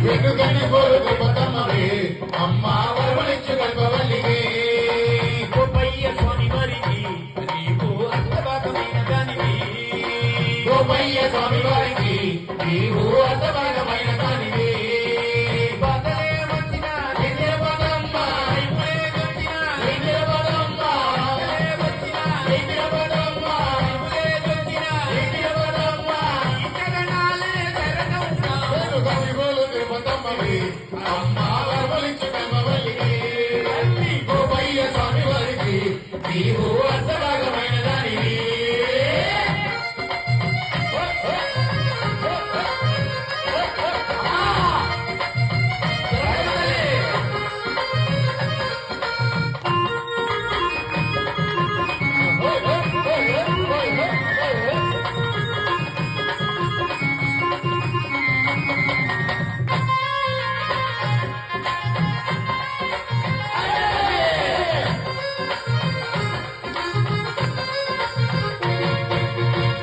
వెనుకని పోరు తిరుపతమ్మవే అమ్మ వరమలిచ్చు కల్పవల్లివే గోపయ్య స్వామి వారికి నీవు అర్థభాగమైన దానివి గోపయ్య స్వామి వారికి నీవు అర్థభాగమైన దానివే బదలే వచ్చిన ఇంద్రపదమ్మ ఇప్పుడే వచ్చిన ఇంద్రపదమ్మ వచ్చిన ఇంద్రపదమ్మ ఇప్పుడే వచ్చిన ఇంద్రపదమ్మ ఈ చరణాలే శరణమ్మ వెనుకని పోరు తిరుపతమ్మవే అమ్మ వరమలిచ్చు కల్పవల్లివే గోపయ్య స్వామి వారికి నీవు అర్థభాగమైన దానివి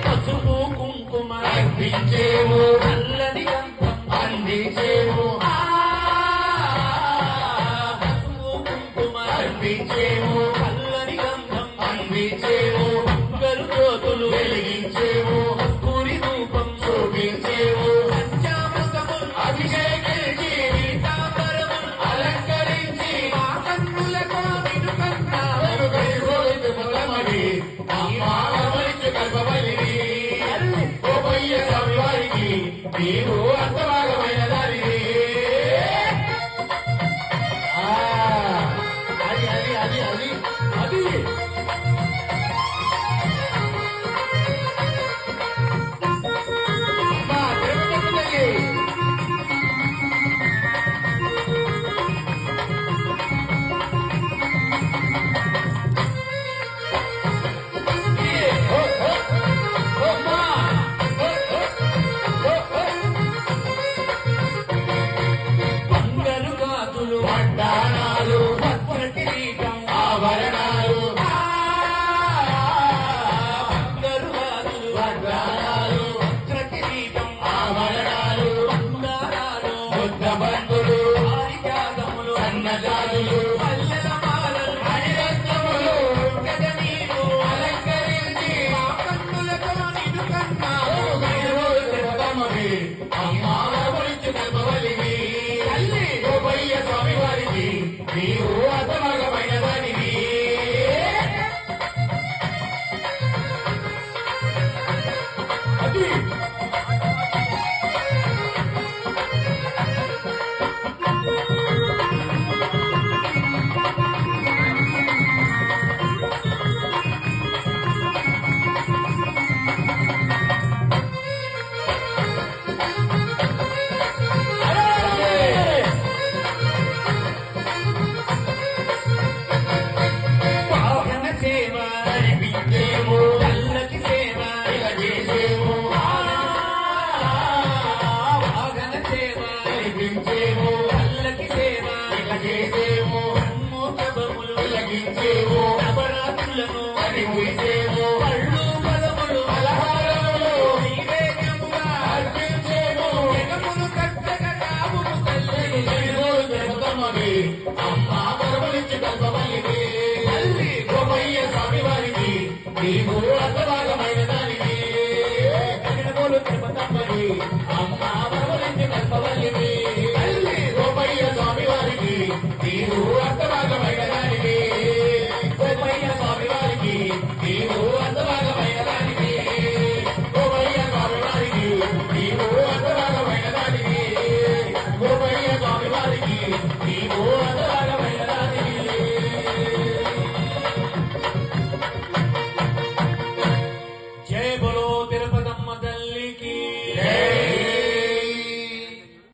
పసుపు కుంకుమ అర్పించేము నల్లని గంధం అందించేము పసుపు కుంకుమ అర్పించేము నల్లని గంధం అందించేము గరు జ్యోతులు వెలిగించేము కస్తూరి ధూపం చూపించేము పంచామృతములు అభిషేకించి పీతాంబరములు అలంకరించి మా కన్నులతో వినుకన్నా వెనుకని పోరు తిరుపతమ్మవే అమ్మ వరమలిచ్చు కల్పవల్లివే గోపయ్య స్వామి వారికి నీవు అర్థభాగమైన దానివి అది అది అది అది అది అమ్మా, తిరుపతి తల్లి. ఓ, ఓ, ఓ, అమ్మా. ఓ, ఓ, ఓ, ఓ. బంగారు గాజులు వడ్డాణాలు వజ్ర కిరీటం ఆభరణాలు బంగారు గాజులు వడ్డాణాలు వజ్ర కిరీటం ఆభరణాలు బంగారాలు బుద్ధ బంధులు పారిజాతములు సన్నజాజులు పల్లెల మాలలు మణిరత్నములు గజనీలు అలంకరించి మా కన్నులతో నిన్ను కన్నా తిరుపతమ్మవే అమ్మ వరమలిచ్చు కల్పవల్లివే తల్లి గోపయ్య స్వామి వారికి నీవు అర్థభాగమైన దానివి అది వాహన సేవ నడిపించేము చల్లకి సేవ ఇలా చేసేము వాహన సేవ నడిపించేము చల్లకి సేవ ఇలా చేసేము మోక్షములు వెలిగించేము నవరాత్రులను అని మురిసేము పళ్ళు పదములు పలహారములు నైవేద్యముగా అర్పించేము జగములు కట్టగా కావుము తల్లి తిరుపతమ్మవే అమ్మ వరమలిచ్చు కల్పవల్లివే తల్లి గోపయ్య స్వామి వారికి నీవు అర్థభాగమైన